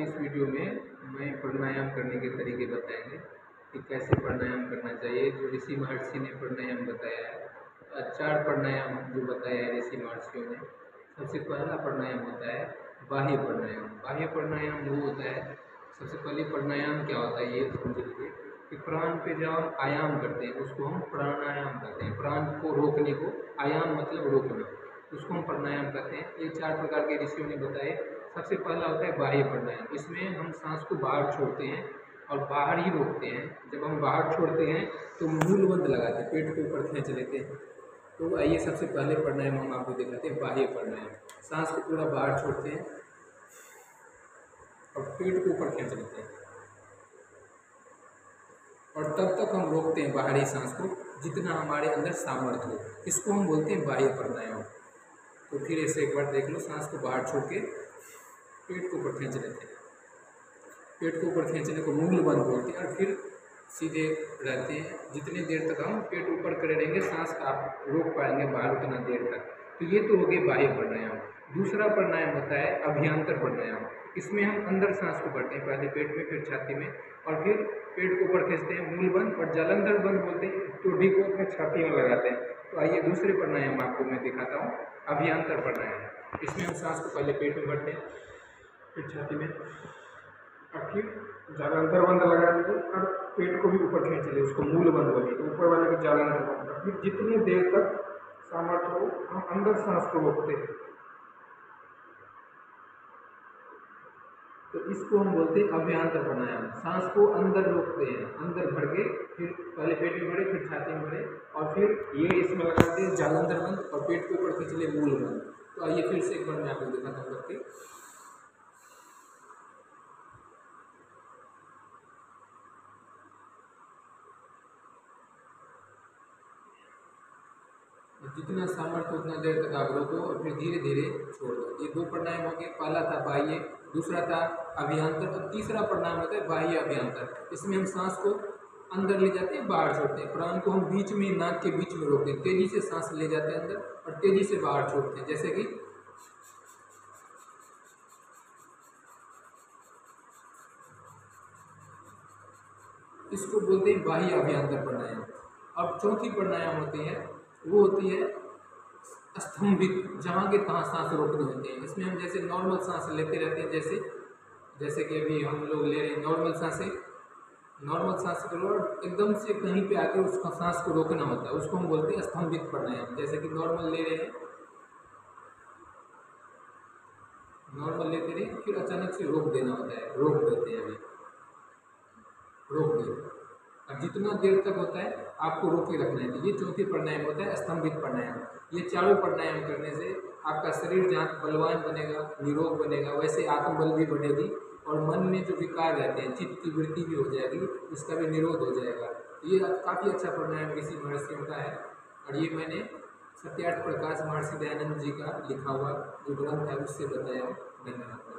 के इस वीडियो में मैं प्राणायाम करने के तरीके बताएंगे कि कैसे प्राणायाम करना चाहिए। जो ऋषि महर्षि ने प्राणायाम बताया है, 4 प्राणायाम जो बताया है ऋषि महर्षियों ने। सबसे पहला प्राणायाम होता है बाह्य प्राणायाम। बाह्य प्राणायाम वो होता है, सबसे पहले प्राणायाम क्या होता है ये समझ लीजिए कि प्राण पे जब हम आयाम करते हैं उसको हम प्राणायाम कहते हैं। प्राण को रोकने को आयाम मतलब रोकना, उसको हम प्राणायाम कहते हैं। ये 4 प्रकार के ऋषियों ने बताए। सबसे पहला होता है बाह्य प्राणायाम। इसमें हम सांस को बाहर छोड़ते हैं और बाहर ही रोकते हैं। जब हम बाहर छोड़ते हैं तो मूल बंद लगाते हैं, पेट को ऊपर खींच लेते हैं। तो आइए सबसे पहले प्राणायाम हम आपको दिखाते हैं, बाह्य प्राणायाम। सांस को पूरा बाहर छोड़ते हैं और पेट को ऊपर खींच लेते हैं और तब तक हम रोकते हैं बाहरी सांस को जितना हमारे अंदर सामर्थ्य हो। इसको हम बोलते हैं बाह्य प्राणायाम। तो फिर ऐसे एक बार देख लो, सांस को बाहर छोड़ के पेट को ऊपर खींच लेते हैं। पेट को ऊपर खींचने को मूल बंद बोलते हैं और फिर सीधे रहते हैं। जितनी देर तक हम पेट ऊपर करे रहेंगे सांस का आप रोक पाएंगे बाहर उतना देर तक। तो ये तो हो गए बाह्य प्राणायाम। दूसरा प्राणायाम होता है अभ्यंतर प्राणायाम। इसमें हम अंदर सांस को भरते हैं, पहले पेट में फिर छाती में और फिर पेट को ऊपर खींचते हैं मूल बंद, और जालंधर बंद बोलते हैं, टोडी को अपने छाती में लगाते हैं। तो आइए दूसरे प्राणायाम आपको मैं दिखाता हूँ, अभ्यंतर प्राणायाम। इसमें हम सांस को पहले पेट में भरते हैं, फिर छाती में और फिर जालंधर बंद लगा देंगे और पेट को भी ऊपर खींच ले, उसको मूल बंद बोलिए। तो ऊपर वाले को जालंधर बंद, फिर जितनी देर तक सामर्थ्य हो हम अंदर सांस को रोकते हैं। तो इसको हम बोलते हैं अभ्यंतर प्राणायाम। सांस को अंदर रोकते हैं, अंदर भर के फिर पहले पेट में भरे, फिर छाती में भरे और फिर ये इसमें लगाते हैं जालंधर बंद और पेट को ऊपर खींच ले मूल बंद। तो आइए फिर से एक बार मैं आपको दिखाता हूँ करके। जितना सामर्थ्य उतना देर तक आप रोको और फिर धीरे धीरे छोड़ दो। ये 2 प्राणायाम हो गए। पहला था बाह्य, दूसरा था अभ्यंतर। और तीसरा प्राणायाम होता है बाह्य अभ्यंतर। इसमें हम सांस को अंदर ले जाते हैं, बाहर छोड़ते हैं। प्राण को हम बीच में, नाक के बीच में रोकते हैं, तेजी से सांस ले जाते हैं अंदर और तेजी से बाहर छोड़ते हैं। जैसे कि इसको बोलते हैं बाह्य अभ्यंतर प्राणायाम। अब चौथी प्राणायाम होती है, वो होती है स्तंभित, जहाँ के तहाँ सांस रोकने होते हैं। इसमें हम जैसे नॉर्मल सांस लेते रहते हैं, जैसे कि अभी हम लोग ले रहे हैं नॉर्मल सांस को लो, एकदम से कहीं पे आके उसका सांस को रोकना होता है, उसको हम बोलते हैं स्तंभित प्राणायाम। जैसे कि नॉर्मल ले रहे हैं, नॉर्मल लेते रहे, फिर अचानक से रोक देना होता है, रोक देते हैं, अभी रोक दे। अब जितना देर तक होता है आपको रोक के रखना है। ये चौथी प्राणायाम होता है स्तंभित प्राणायाम। ये चारों प्राणायाम करने से आपका शरीर जहाँ बलवान बनेगा, निरोग बनेगा, वैसे आत्मबल भी बढ़ेगी और मन में जो विकार रहते हैं, चित्त की वृत्ति भी हो जाएगी, उसका भी निरोध हो जाएगा। ये काफ़ी अच्छा प्राणायाम ऋषि महर्षियों का है और ये मैंने सत्यार्थ प्रकाश महर्षि दयानंद जी का लिखा हुआ जो ग्रंथ है उससे बताया। धन्यवाद।